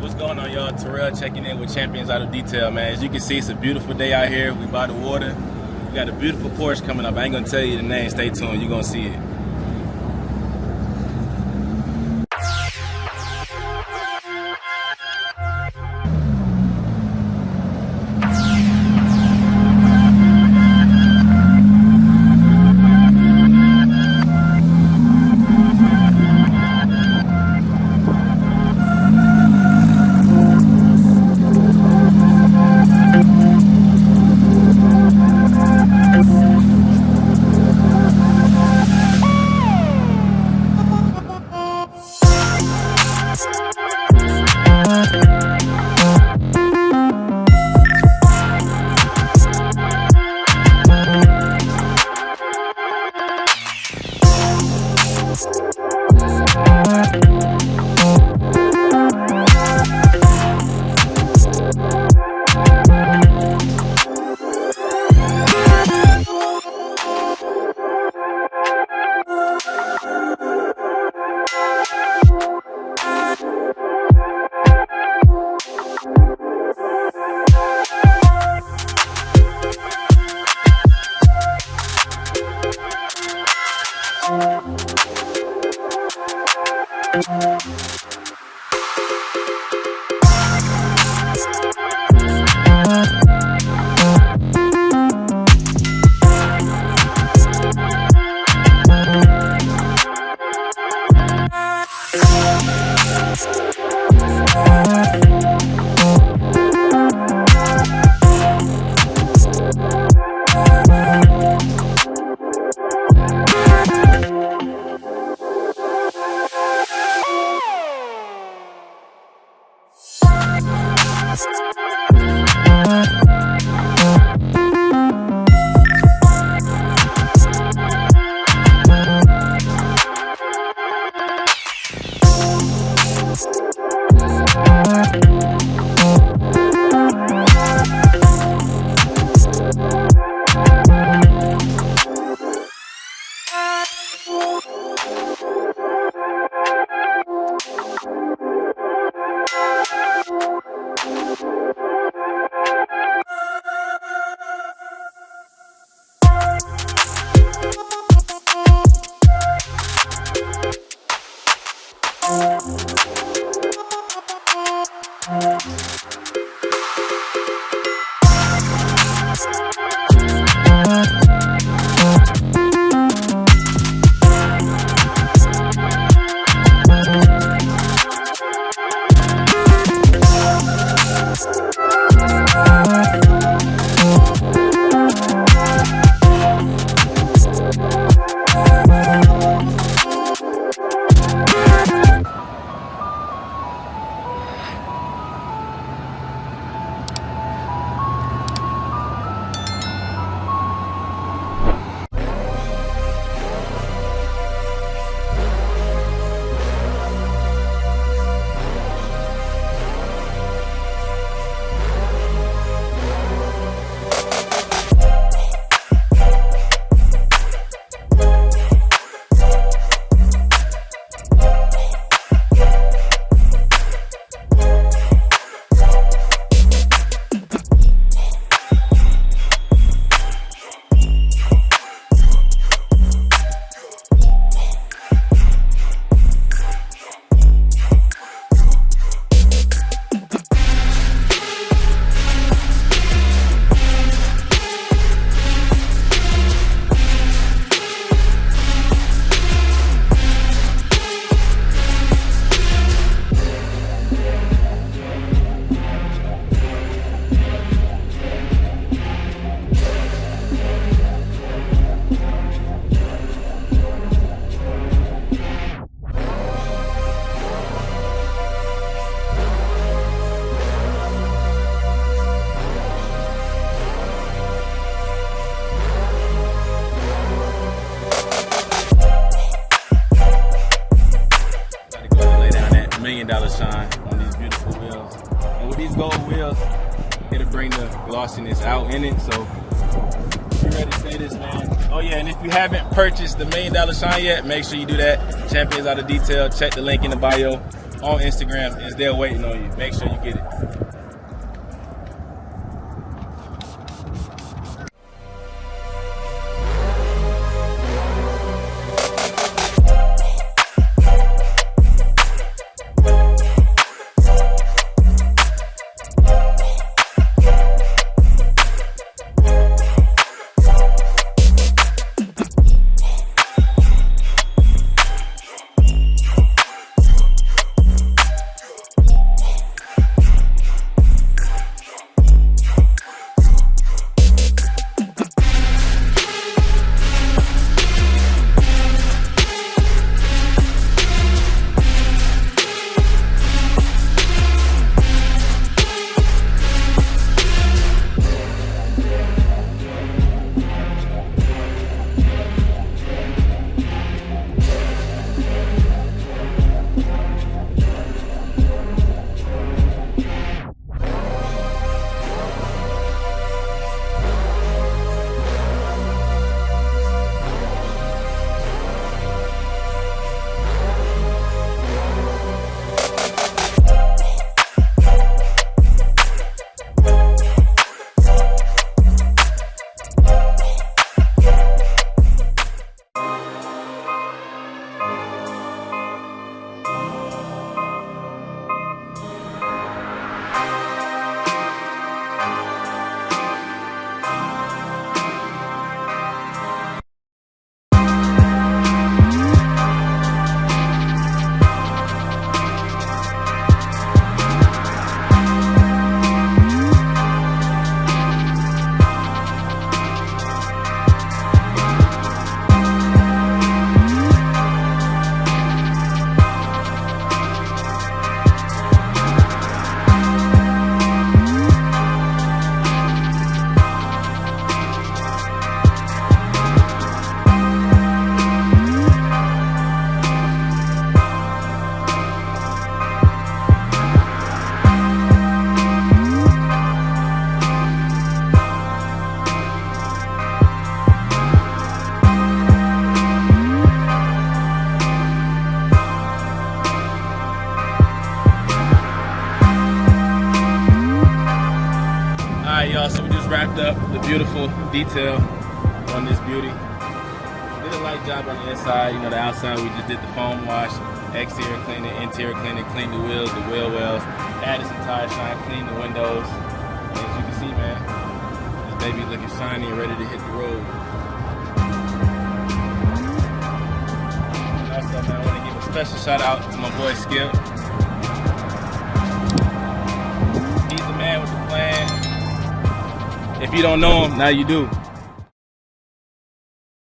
What's going on, y'all? Terrell checking in with Champions Out of Detail, man. As you can see, it's a beautiful day out here. We by the water. We got a beautiful Porsche coming up. I ain't gonna tell you the name. Stay tuned. You're gonna see it. $1 million shine on these beautiful wheels. And with these gold wheels, it'll bring the glossiness out in it. So you ready to say this, man? Oh yeah, and if you haven't purchased the $1 million shine yet, make sure you do that. Champions Out of Detail. Check the link in the bio. on Instagram is there waiting on you. Make sure you get it. Y'all, so we just wrapped up the beautiful detail on this beauty. Did a light job on the inside. You know, the outside we just did the foam wash, exterior cleaning, interior cleaning, cleaned the wheels, the wheel wells, added some tire shine, cleaned the windows. And as you can see, man, this baby looking shiny and ready to hit the road. And also, man, I want to give a special shout out to my boy Skip. He's the man with the plan. If you don't know him, now you do.